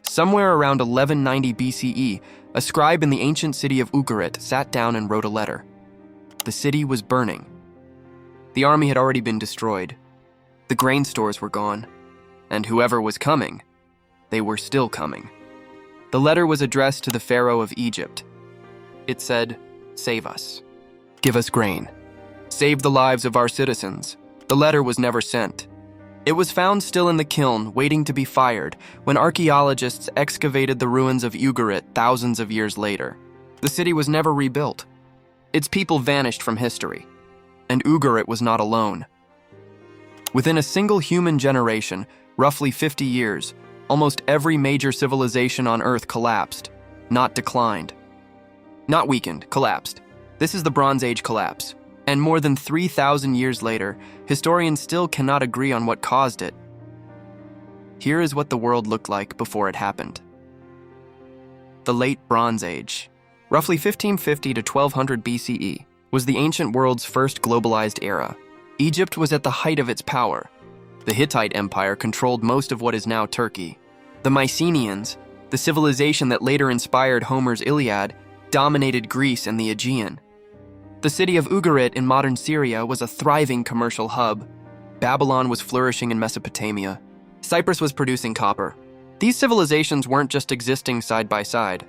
Somewhere around 1190 BCE, a scribe in the ancient city of Ugarit sat down and wrote a letter. The city was burning. The army had already been destroyed. The grain stores were gone. And whoever was coming, they were still coming. The letter was addressed to the Pharaoh of Egypt. It said, "Save us. Give us grain. Save the lives of our citizens." The letter was never sent. It was found still in the kiln, waiting to be fired, when archaeologists excavated the ruins of Ugarit thousands of years later. The city was never rebuilt. Its people vanished from history. And Ugarit was not alone. Within a single human generation, roughly 50 years, almost every major civilization on Earth collapsed, not declined. Not weakened, collapsed. This is the Bronze Age collapse. And more than 3,000 years later, historians still cannot agree on what caused it. Here is what the world looked like before it happened. The Late Bronze Age, roughly 1550 to 1200 BCE, was the ancient world's first globalized era. Egypt was at the height of its power. The Hittite Empire controlled most of what is now Turkey. The Mycenaeans, the civilization that later inspired Homer's Iliad, dominated Greece and the Aegean. The city of Ugarit in modern Syria was a thriving commercial hub. Babylon was flourishing in Mesopotamia. Cyprus was producing copper. These civilizations weren't just existing side by side.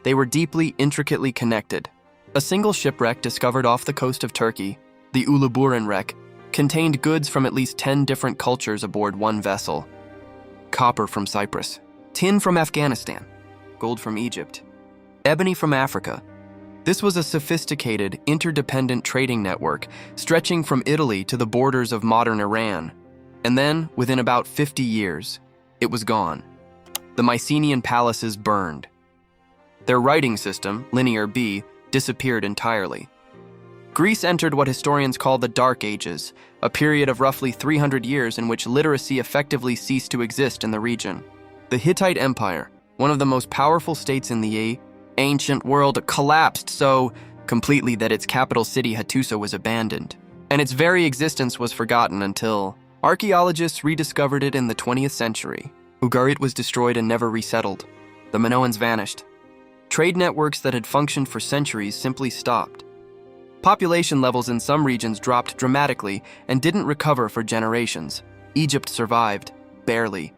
They were deeply, intricately connected. A single shipwreck discovered off the coast of Turkey, the Uluburun wreck, contained goods from at least 10 different cultures aboard one vessel. Copper from Cyprus, tin from Afghanistan, gold from Egypt, ebony from Africa. This was a sophisticated, interdependent trading network stretching from Italy to the borders of modern Iran. And then, within about 50 years, it was gone. The Mycenaean palaces burned. Their writing system, Linear B, disappeared entirely. Greece entered what historians call the Dark Ages, a period of roughly 300 years in which literacy effectively ceased to exist in the region. The Hittite Empire, one of the most powerful states in the ancient world, collapsed so completely that its capital city Hattusa was abandoned, and its very existence was forgotten until archaeologists rediscovered it in the 20th century. Ugarit was destroyed and never resettled. The Minoans vanished. Trade networks that had functioned for centuries simply stopped. Population levels in some regions dropped dramatically and didn't recover for generations. Egypt survived, barely.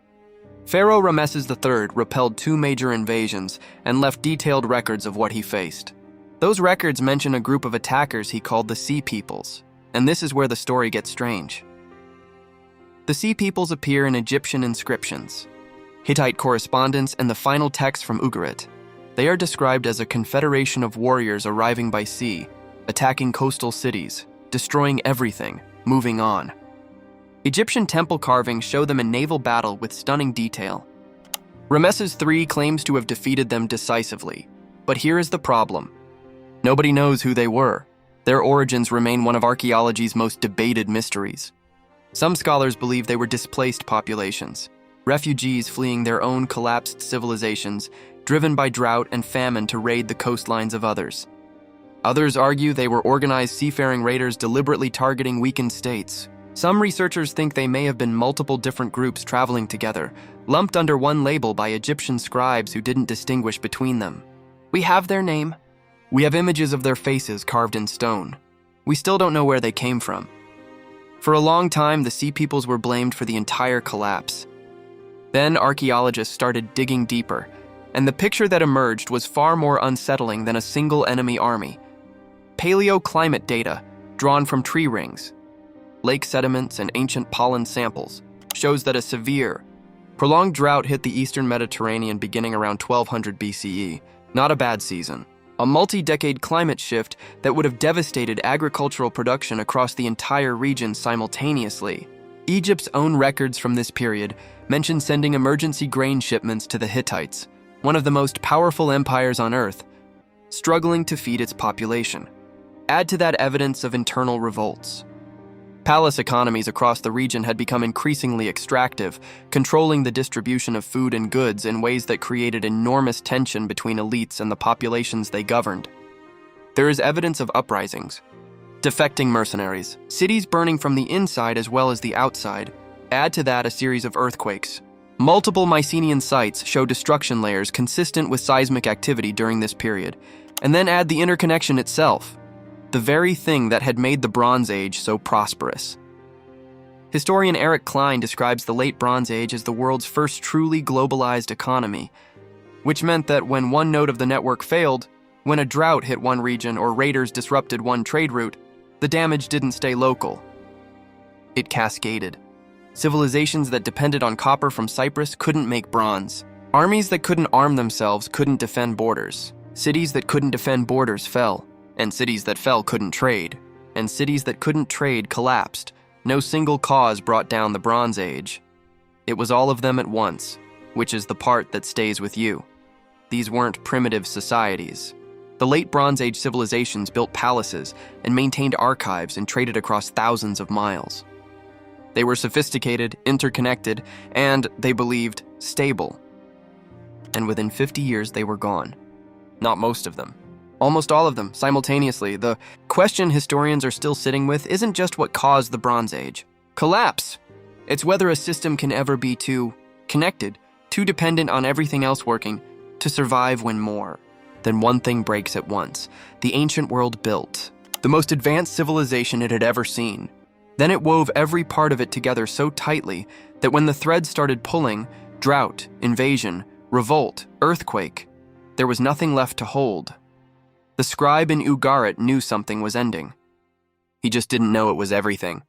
Pharaoh Ramesses III repelled 2 major invasions and left detailed records of what he faced. Those records mention a group of attackers he called the Sea Peoples, and this is where the story gets strange. The Sea Peoples appear in Egyptian inscriptions, Hittite correspondence, and the final text from Ugarit. They are described as a confederation of warriors arriving by sea, attacking coastal cities, destroying everything, moving on. Egyptian temple carvings show them in naval battle with stunning detail. Ramesses III claims to have defeated them decisively, but here is the problem. Nobody knows who they were. Their origins remain one of archaeology's most debated mysteries. Some scholars believe they were displaced populations, refugees fleeing their own collapsed civilizations, driven by drought and famine to raid the coastlines of others. Others argue they were organized seafaring raiders deliberately targeting weakened states. Some researchers think they may have been multiple different groups traveling together, lumped under one label by Egyptian scribes who didn't distinguish between them. We have their name. We have images of their faces carved in stone. We still don't know where they came from. For a long time, the Sea Peoples were blamed for the entire collapse. Then archaeologists started digging deeper, and the picture that emerged was far more unsettling than a single enemy army. Paleoclimate data, drawn from tree rings, lake sediments, and ancient pollen samples, shows that a severe, prolonged drought hit the eastern Mediterranean beginning around 1200 BCE. Not a bad season. A multi-decade climate shift that would have devastated agricultural production across the entire region simultaneously. Egypt's own records from this period mention sending emergency grain shipments to the Hittites, one of the most powerful empires on Earth, struggling to feed its population. Add to that evidence of internal revolts. Palace economies across the region had become increasingly extractive, controlling the distribution of food and goods in ways that created enormous tension between elites and the populations they governed. There is evidence of uprisings, defecting mercenaries, cities burning from the inside as well as the outside. Add to that a series of earthquakes, Multiple Mycenaean sites show destruction layers consistent with seismic activity during this period, and then add the interconnection itself, the very thing that had made the Bronze Age so prosperous. Historian Eric Cline describes the Late Bronze Age as the world's first truly globalized economy, which meant that when one node of the network failed, when a drought hit one region or raiders disrupted one trade route, the damage didn't stay local. It cascaded. Civilizations that depended on copper from Cyprus couldn't make bronze. Armies that couldn't arm themselves couldn't defend borders. Cities that couldn't defend borders fell. And cities that fell couldn't trade. And cities that couldn't trade collapsed. No single cause brought down the Bronze Age. It was all of them at once, which is the part that stays with you. These weren't primitive societies. The Late Bronze Age civilizations built palaces and maintained archives and traded across thousands of miles. They were sophisticated, interconnected, and, they believed, stable. And within 50 years, they were gone. Not most of them. Almost all of them, simultaneously. The question historians are still sitting with isn't just what caused the Bronze Age collapse. It's whether a system can ever be too connected, too dependent on everything else working, to survive when more than one thing breaks at once. The ancient world built the most advanced civilization it had ever seen. Then it wove every part of it together so tightly that when the threads started pulling, drought, invasion, revolt, earthquake, there was nothing left to hold. The scribe in Ugarit knew something was ending. He just didn't know it was everything.